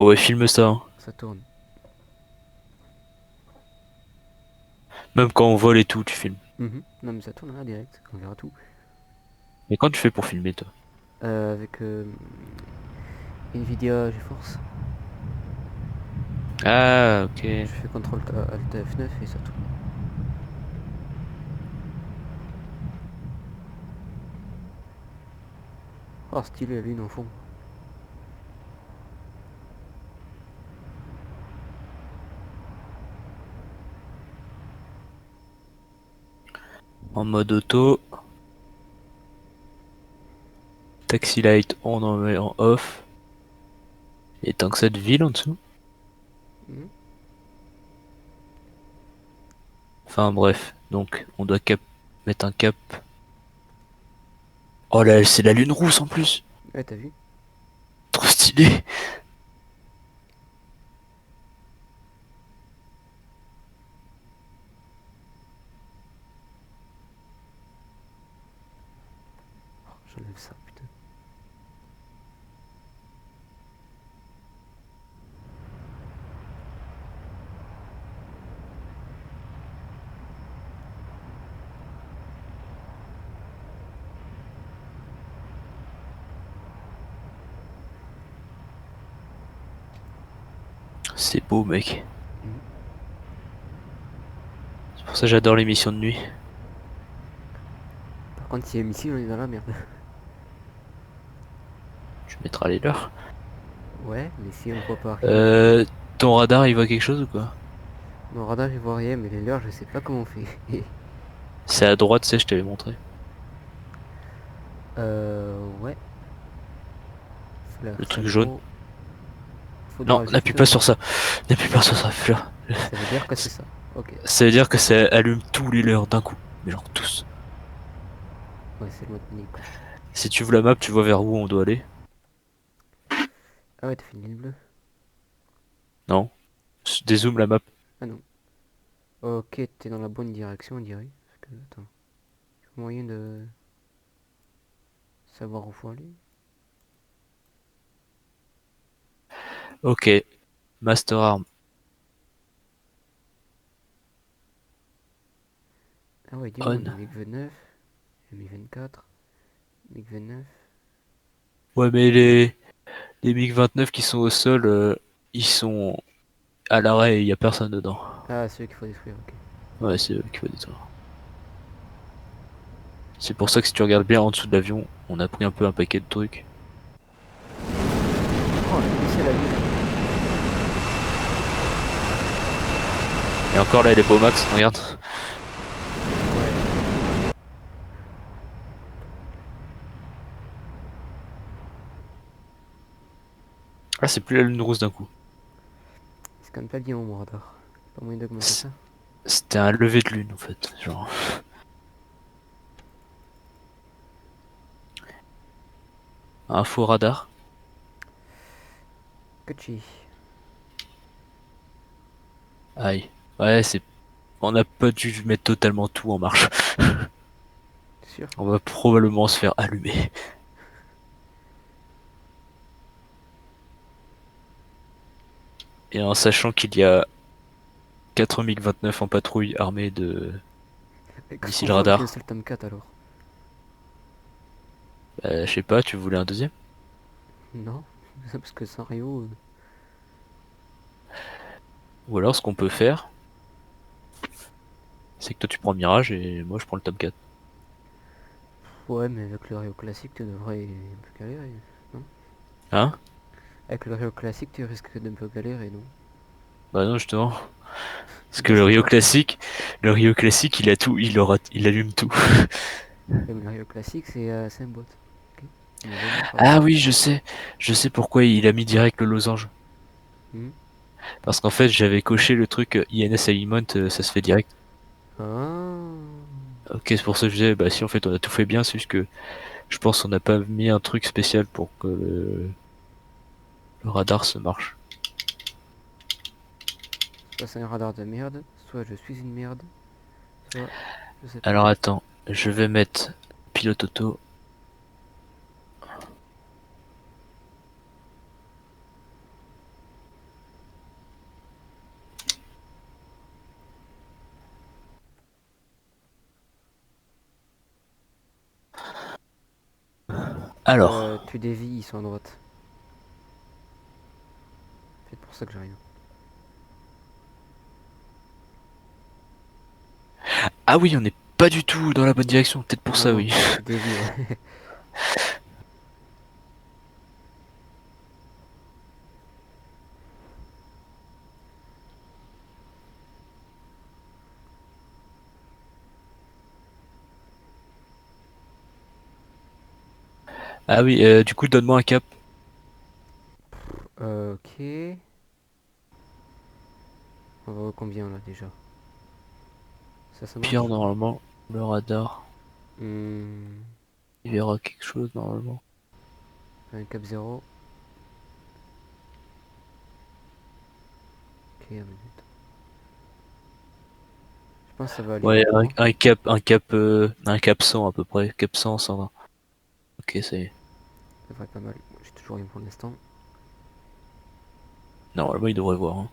Ouais, filme ça, hein. Ça tourne. Même quand on vole et tout, tu filmes. Non mais ça tourne là direct, on verra tout. Mais quand tu fais pour filmer, toi? Avec Nvidia GeForce, Ah, ok. je fais CTRL Alt F9 et ça tourne. Oh stylé la lune en fond. En mode auto, taxi light on en off. Et tant que cette ville en dessous. Mhm. Enfin bref, donc on doit mettre un cap. Oh là, c'est la lune rousse en plus. Ouais t'as vu? Trop stylé. Oh, j'enlève ça putain. C'est beau, mec. Mhm. C'est pour ça que j'adore les missions de nuit. Par contre si y a un missile on est dans la merde. Je mettrai les leurs. Ouais mais si on voit pas rien. Euh, ton radar, il voit quelque chose ou quoi? Mon radar il voit rien mais les leurs je sais pas comment on fait. C'est à droite, c'est, je t'avais montré. Ouais. Le Fleur truc jaune. synchro. Non, Faudra n'appuie juste pas sur ça. N'appuie pas sur ça, là. ça veut dire que c'est ça. Ok. Ça veut dire que ça allume tous les leurs d'un coup. Mais genre tous. Ouais c'est le mode panique quoi. Si tu ouvres la map, tu vois vers où on doit aller. Ah ouais t'as fait une ligne bleue. Non? Dézoome la map. Ah non. Ok t'es dans la bonne direction on dirait. Parce que attends. Moyen de savoir où faut aller. Ok. Master Arm. Ah ouais dis-moi on On. a MiG-29, Mi-24, MiG-29. Ouais, mais les MiG-29 qui sont au sol, ils sont à l'arrêt et il y a personne dedans. Ah ceux qu'il faut détruire ok. Ouais, c'est eux qu'il faut détruire. C'est pour ça que si tu regardes bien en dessous de l'avion, on a pris un peu un paquet de trucs. Oh la missile à vue. Et encore là, elle est pas au max, regarde. Ouais. Ah, c'est plus la lune rousse d'un coup. Il scanne pas bien mon radar. Pas moyen d'augmenter C- ça. C'était un lever de lune en fait. Genre. Un faux radar. Kutchi. Aïe. Ouais, c'est. On n'a pas dû mettre totalement tout en marche. T'es sûr? On va probablement se faire allumer. Et en sachant qu'il y a 4 MiG-29 en patrouille armés de Qu'est-ce qu'on missiles fout avec un radar. seul Tomcat alors? Je sais pas, tu voulais un deuxième? Non? Parce que sans Rio. Ou alors ce qu'on peut faire, c'est que toi tu prends le Mirage et moi je prends le Top 4. Ouais mais avec le Rio classique tu devrais un peu galérer. Non? Hein? Avec le Rio classique tu risques d'un peu galérer non? Bah non justement. Parce que Je sais pas. Le Rio classique il a tout, il allume tout. Ouais, mais le Rio classique c'est un bot. Ok. Un mauvais bot pardon. Ah oui, je sais pourquoi il a mis direct le losange. Hmm. Parce qu'en fait j'avais coché le truc INS Element, ça se fait direct. Ah. Ok, c'est pour ça que je disais, bah si en fait on a tout fait bien, c'est juste que je pense qu'on n'a pas mis un truc spécial pour que le radar se marche. Soit c'est un radar de merde, soit je suis une merde, soit je sais pas. Alors attends, je vais mettre pilote auto. Alors. Tu dévis, ils sont à droite. C'est pour ça que j'arrive. Ah oui, on n'est pas du tout dans la bonne direction. Peut-être pour Non, ça, non, oui. tu dévis, ouais. Ah oui, du coup, donne-moi un cap. Ok. On va voir combien là déjà. Ça Pire, marche? normalement, le radar, Hmm, il verra quelque chose, normalement. un cap 0. Ok, un minute. Je pense que ça va aller Ouais, pour moi. un cap 100 à peu près. Cap 100, 120. Ok, ça y est. Ça devrait être pas mal. J'ai toujours rien pour l'instant. Normalement, il devrait voir, hein.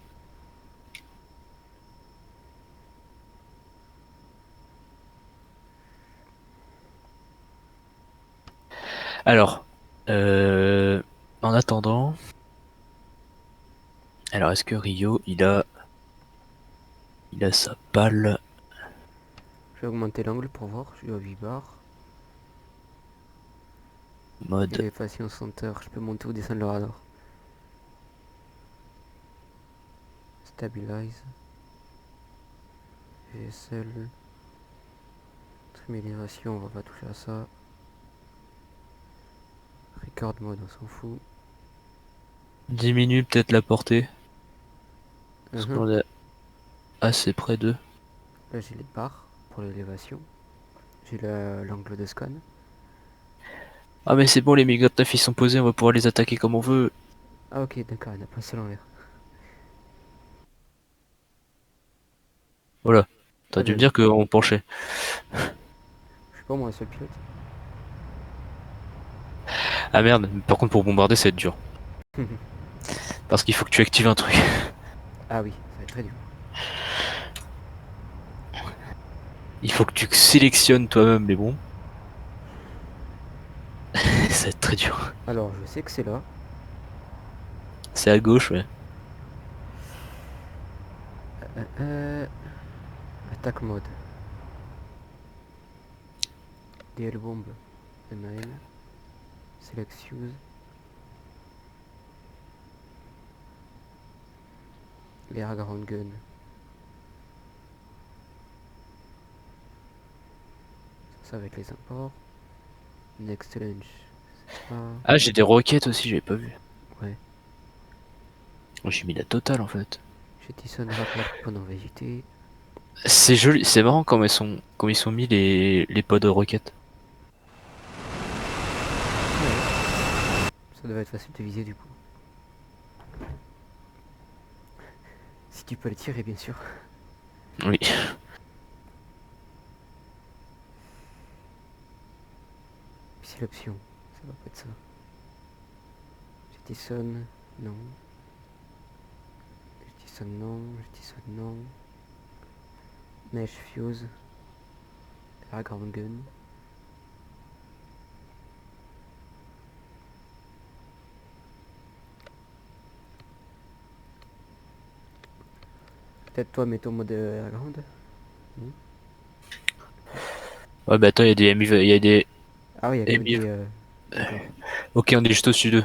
Alors, en attendant, alors est-ce que Rio, il a sa balle Je vais augmenter l'angle pour voir. Je suis à 8 bars. mode. Élévation center. Je peux monter ou descendre le radar. Stabilize. GSL. Trim élévation, on va pas toucher à ça. Record mode, on s'en fout. Diminue peut-être la portée. Parce Mhm. qu'on est assez près d'eux. Là j'ai les barres pour l'élévation. J'ai l'angle de scan. Ah mais c'est bon, les MiG-29 ils sont posés, on va pouvoir les attaquer comme on veut. Ah ok, d'accord, il n'y en a pas un seul en l'air. Voilà. T'as Ah dû me ben dire non. qu'on penchait. Je suis pas moi le seul pilote. Ah merde, par contre pour bombarder ça va être dur. Parce qu'il faut que tu actives un truc. Ah oui, ça va être très dur. Il faut que tu sélectionnes toi-même les bombes. Ça va être très dur. Alors je sais que c'est là. C'est à gauche, ouais. Euh, attaque mode. DL bomb. MAN. Select fuse. Air ground gun. Ça va être les imports. Next launch. C'est ça. Ah, j'ai des roquettes aussi, j'avais pas vu. Ouais. Oh, j'ai mis la totale en fait. Jettison rappel pendant VJT. C'est joli, c'est marrant comme ils sont mis les pods de roquettes. Ouais. Ça devrait être facile de viser du coup. Si tu peux le tirer bien sûr. Oui. C'est l'option. Ça va pas être ça. Jettison. Non. Jettison non. Jettison non. Mesh fuse. Air ground gun. Peut-être toi mets ton mode air ground. Non. Ouais, bah attends, il y a des MI, il y a des Ah oui, il y a que MI. des... D'accord. Ok, on est juste au-dessus d'eux.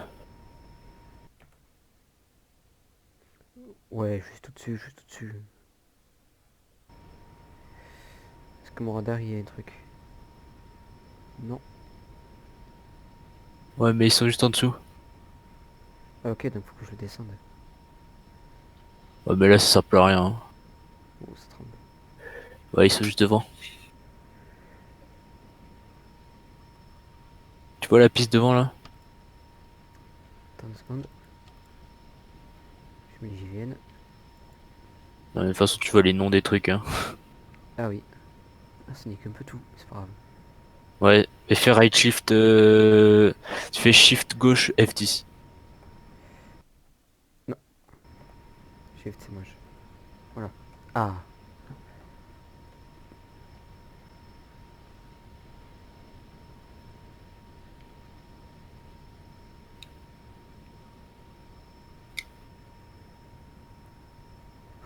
Ouais, juste au-dessus, juste au-dessus. Est-ce que mon radar, il y a un truc? Non. Ouais, mais ils sont juste en dessous. Ah, ok, donc faut que je le descende. Ouais, mais là, ça sert plus à rien, hein. Oh, ça tremble. Ouais, ils sont juste devant. Tu vois la piste devant là? Attends une seconde. Je mets les JVN. De toute façon, tu vois les noms des trucs, hein. Ah oui. Ah, ça nique un peu tout. C'est pas grave. Ouais, et fais right shift. Tu fais shift gauche F10. Non. Shift, c'est moche. Voilà. Ah.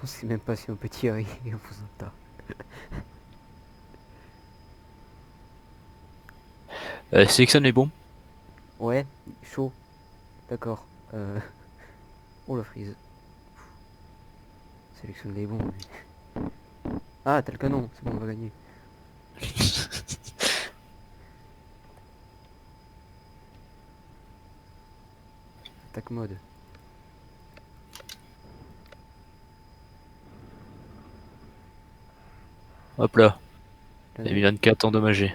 On sait même pas si on peut tirer et on vous entend. Sélectionne les bombes. Ouais, chaud. D'accord. Oh la frise. Sélectionne les bons. Ah, t'as le canon, c'est bon, on va gagner. Attaque mode. Hop là. Canon. Mi-24 endommagé.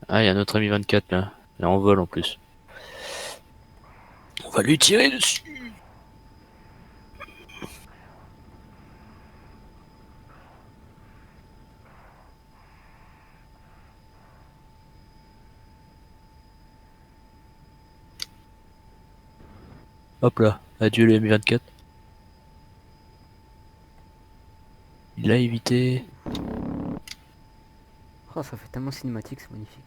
Ah, il y a notre Mi-24 là. Il est en vol en plus. On va lui tirer dessus. Hop là. Adieu les Mi-24. Il l'a évité. Oh, ça fait tellement cinématique, c'est magnifique.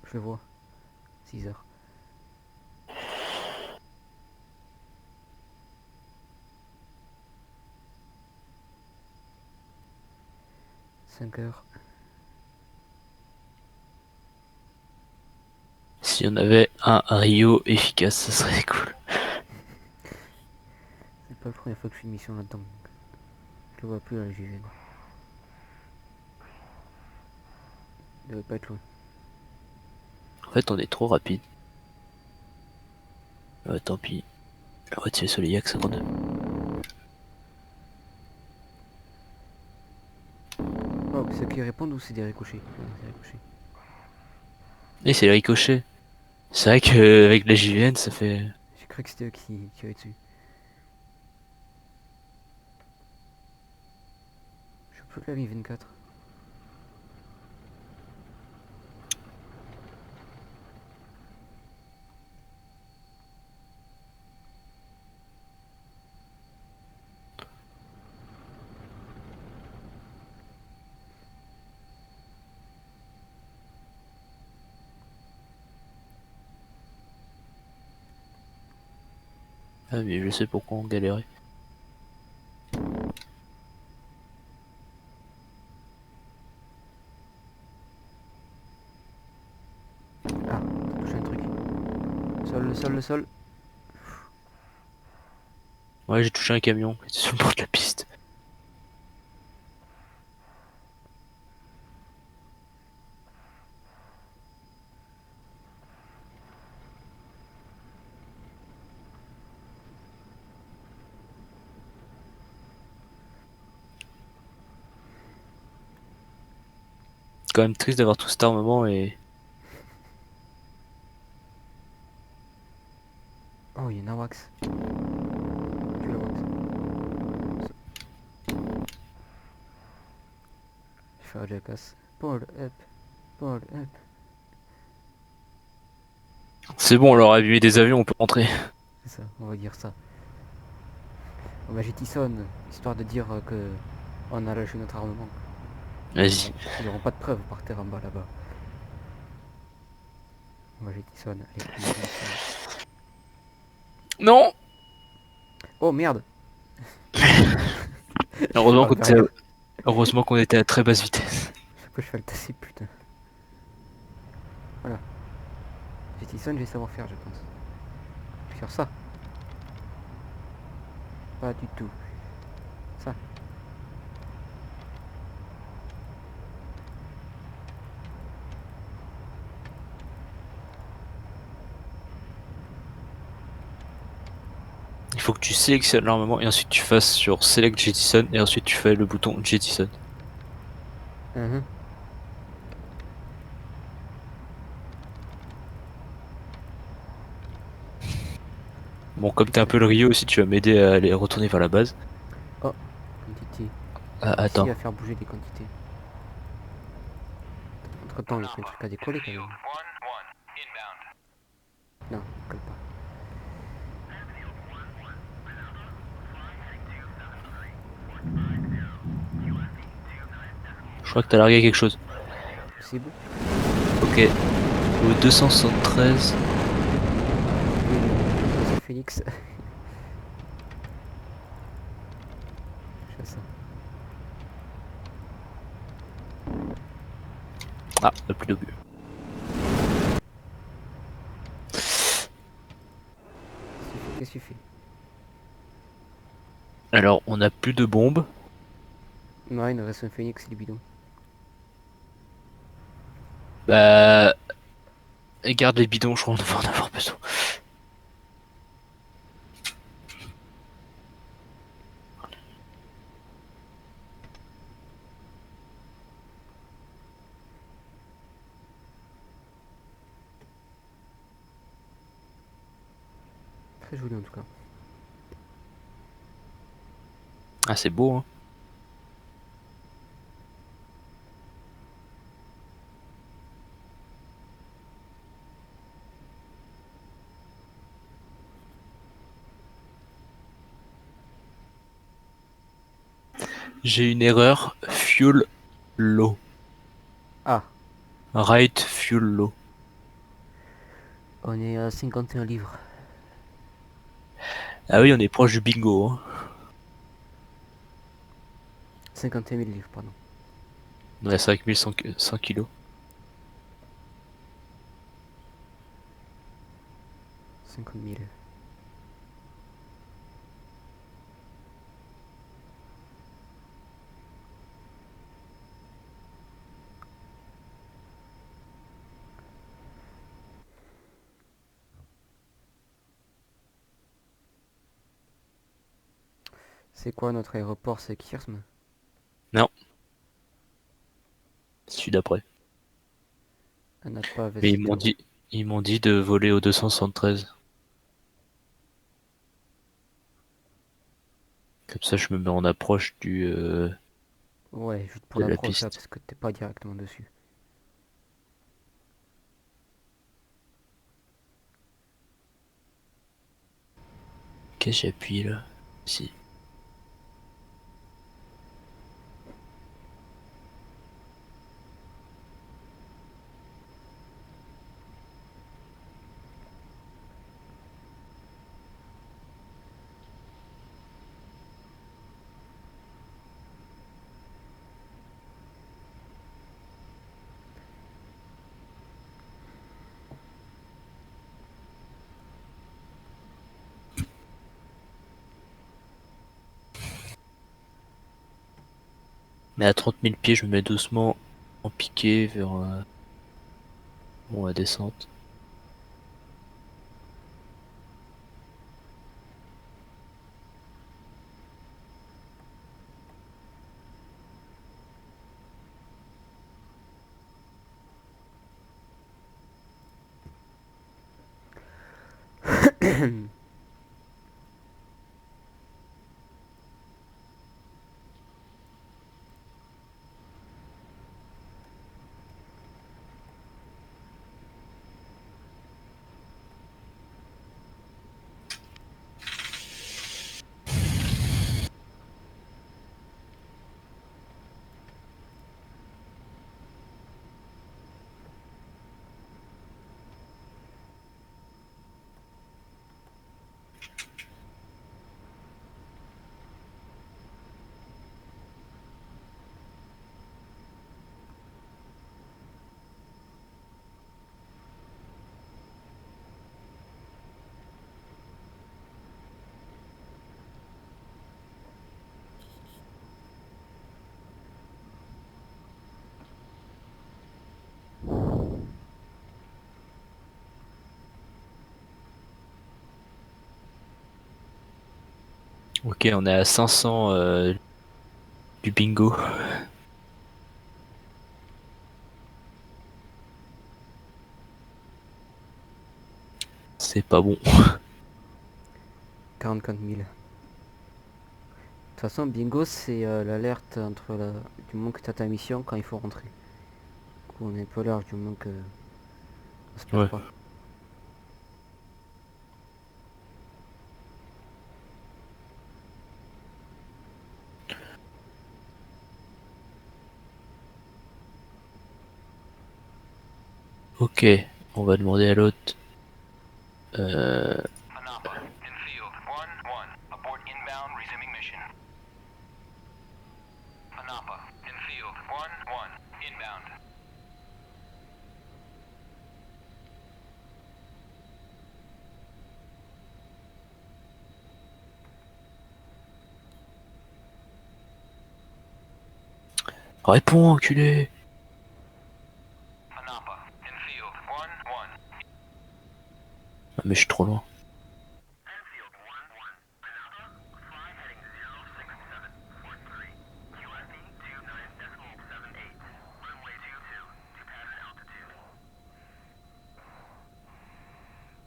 Je le vois. 6 heures. Cinq heures. Si on avait un Rio efficace, ça serait cool. C'est pas la première fois que je fais une mission là-dedans. Je le vois plus à la JVN. Il devait pas être loin. En fait, on est trop rapide. Tant pis. On va tirer sur les Yak 52. Oh, c'est ceux qui répondent ou c'est des ricochets? Ouais, c'est des ricochets. Et c'est le ricochet. C'est vrai qu'avec la JVN, ça fait. J'ai cru que c'était eux qui tiraient dessus. Je peux plus la Mi-24. Ah, mais je sais pourquoi on galérait. Ah, j'ai touché un truc. Sol, le sol, le sol. Ouais, j'ai touché un camion qui était sur le bord de la piste. C'est quand même triste d'avoir tout cet armement et. Oh, il y a un Awax. Tu l'Awax. Je fais un jackass. Pull up. Pull up. C'est bon, on leur a abîmé des avions, on peut rentrer. C'est ça, on va dire ça. On va jeter histoire de dire que on a lâché notre armement. Vas-y. Ils n'auront pas de preuves par terre en bas là-bas. On va jeter allez, on va jeter. Non. Oh merde. Heureusement Oh, qu'on était, derrière. heureusement qu'on était à très basse vitesse. Chaque fois je fais le tasser, putain. Voilà. Jettison, je vais savoir faire, je pense. Faire ça. Pas du tout. Ça. Il faut que tu sélectionnes l'armement et ensuite tu fasses sur Select Jettison et ensuite tu fais le bouton Jettison. Mhm. Bon, comme t'es un peu le Rio aussi, tu vas m'aider à aller retourner vers la base. Oh, quantité. Ah, J'ai réussi attends. à faire bouger des quantités. Entre temps, il y a plein de trucs à décoller quand même. Non, colle pas. Je crois que t'as largué quelque chose. Possible. Ok. Au 273. C'est Phoenix. Je fais ça. Ah, on a plus d'obus. Qu'est-ce que tu fais? Alors, on a plus de bombes. Non, il nous reste un Phoenix, il est bidon. Bah, et garde les bidons, je crois qu'on va en avoir besoin. Très joli en tout cas. Ah, c'est beau, hein. J'ai une erreur. Fuel low. Ah, Right fuel low. on est à 51 livres. Ah oui, on est proche du bingo, hein. 51 000 livres, pardon. On est à 5100 100 kilos. 50 000. C'est quoi notre aéroport? C'est Kirsm? Non, celui d'après. Anapa Mais Vesito. ils m'ont dit de voler au 273. Comme ça, je me mets en approche Ouais, juste pour de la l'approche là, piste. parce que t'es pas directement dessus. Qu'est-ce que j'appuie là? Si. Mais à 30 000 pieds, je me mets doucement en piqué vers bon, la descente. Ok, on est à 500 du bingo. C'est pas bon. 44 000. De toute façon, bingo, c'est l'alerte du moment que tu as ta mission quand il faut rentrer. Du coup, on est un peu large du moment que on se perd Ouais. pas. Ok, on va demander à l'autre. Anapa, in field 1-1. Abort inbound, resuming mission. Anapa, in field 1-1. Inbound. Réponds, enculé. Anapa, in field 1-1. Ah, mais je suis trop loin. Enfield 1-1. Anapa, fly heading 06743. QFE 29.78. Runway 22 to pattern altitude.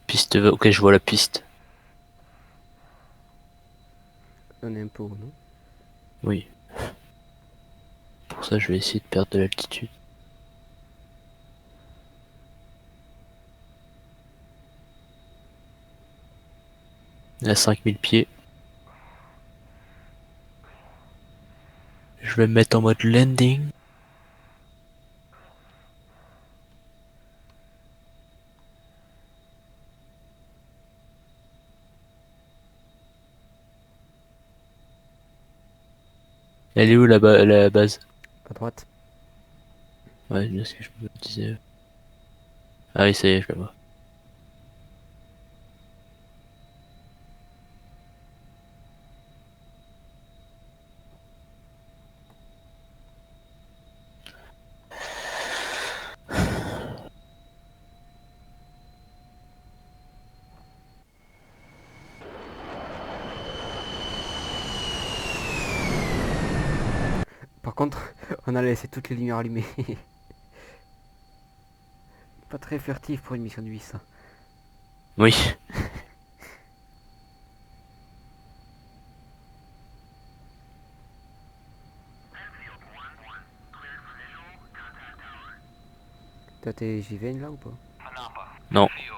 Piste, ok, je vois la piste. On est un peu haut, non? Oui. Pour ça, je vais essayer de perdre de l'altitude. À 5000 pieds. Je vais me mettre en mode landing. Elle est où la base? À droite. Ouais, c'est ce que je me disais. Ah oui, ça y est, je la vois. Par contre, on a laissé toutes les lumières allumées. Pas très furtif pour une mission de 800. Oui. T'as tes JVN là ou pas? Anapa, Non. field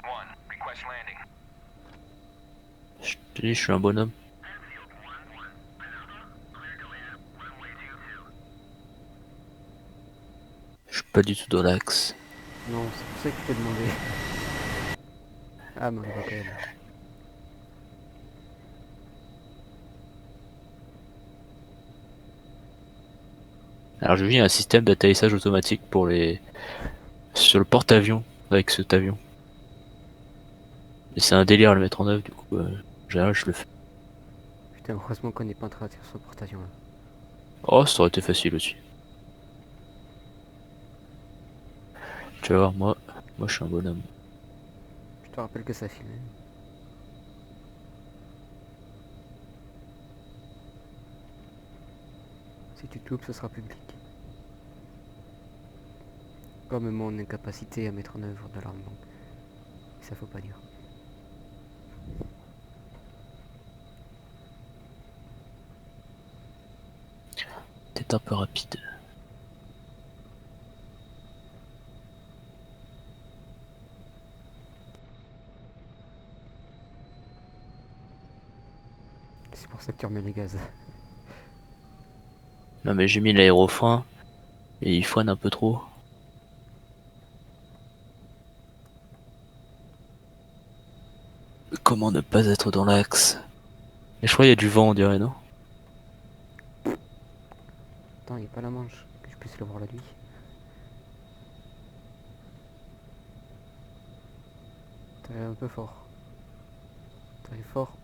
1-1. Request landing. Je te dis, je suis un bonhomme. Enfield 1-1. Anapa, clear to land. Runway 22. Je suis pas du tout dans l'axe. Non, c'est pour ça que je t'ai demandé. Ah, mais on le voit quand même. Alors j'ai vu un système d'atterrissage automatique pour les sur le porte-avions avec cet avion. Et c'est un délire à le mettre en œuvre du coup. En général je le fais. Putain, heureusement qu'on n'est pas en train de tirer sur le porte-avions là. Oh ça aurait été facile aussi. Tu vas voir moi je suis un bonhomme. Je te rappelle que ça filme. Si tu te loupes, ce sera public. Comme mon incapacité à mettre en œuvre de l'armement. Ça faut pas dire. T'es un peu rapide. C'est pour ça que tu remets les gaz. Non mais j'ai mis l'aérofrein et il freine un peu trop. Comment ne pas être dans l'axe? Et je crois qu'il y a du vent on dirait non? Attends, il a pas la manche. Que je puisse le voir la nuit. T'arrives un peu fort. T'arrives fort.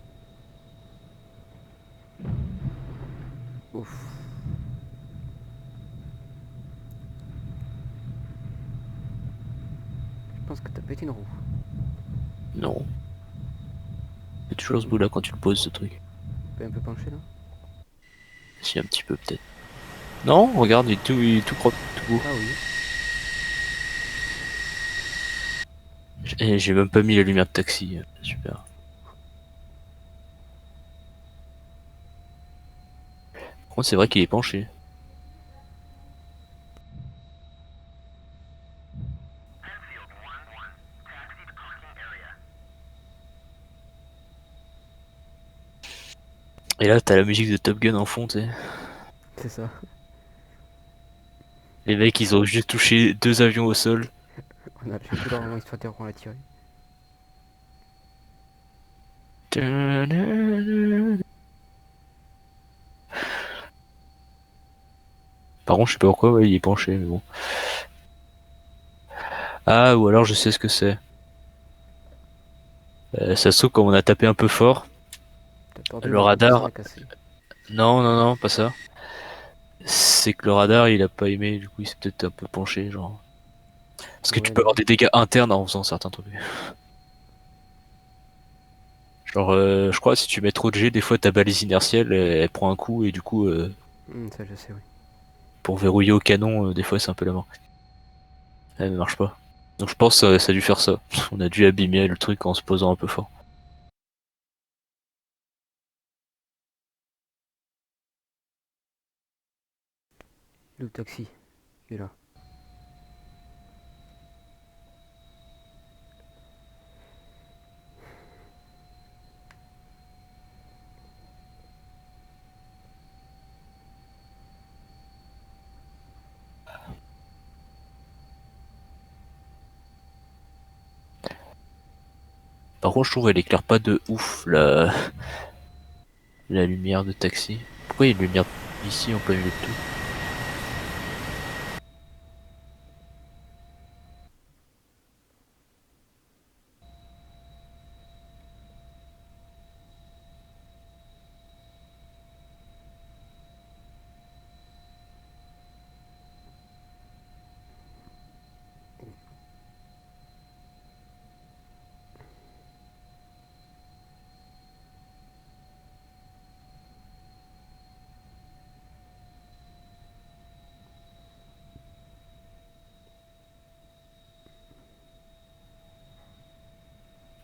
Ouf. Je pense que t'as pété une roue. Non. C'est toujours ce bout là quand tu le poses ce truc. T'es un peu penché là. Si un petit peu peut-être. Non, regarde, il est tout propre, tout beau. Ah oui. Et j'ai même pas mis la lumière de taxi. Super. Par contre, c'est vrai qu'il est penché. Enfield 1-1. Taxi to parking area. Et là, t'as la musique de Top Gun en fond, tu sais. C'est ça. Les mecs, ils ont juste touché 2 avions au sol. On a fait tout leur moment histoire de dire qu'on l'a tiré. Par contre, je sais pas pourquoi, ouais, il est penché, mais bon. Ah, ou alors je sais ce que c'est. Ça se trouve, comme on a tapé un peu fort, T'as tordu le le roue qui radar. serait cassé. Non, non, non, pas ça. C'est que le radar, il a pas aimé, du coup, il s'est peut-être un peu penché, genre. Parce que tu Ouais, peux non. avoir des dégâts internes en faisant certains trucs. Genre, je crois, si tu mets trop de G, des fois ta balise inertielle, elle prend un coup, et du coup, Ça je sais, oui. pour verrouiller au canon, des fois, c'est un peu la mort. Elle ne marche pas. Donc je pense que ça a dû faire ça. On a dû abîmer le truc en se posant un peu fort. Le taxi, il est là. Par contre, je trouve elle éclaire pas de ouf la lumière de taxi. Pourquoi il y a une lumière ici en plein milieu de tout?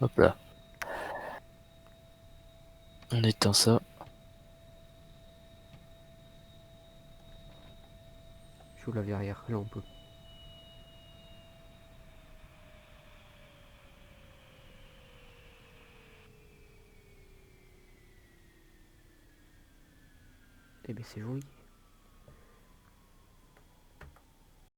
Hop là. On éteint ça. Je vous la verrière, là on peut. Eh ben c'est joli.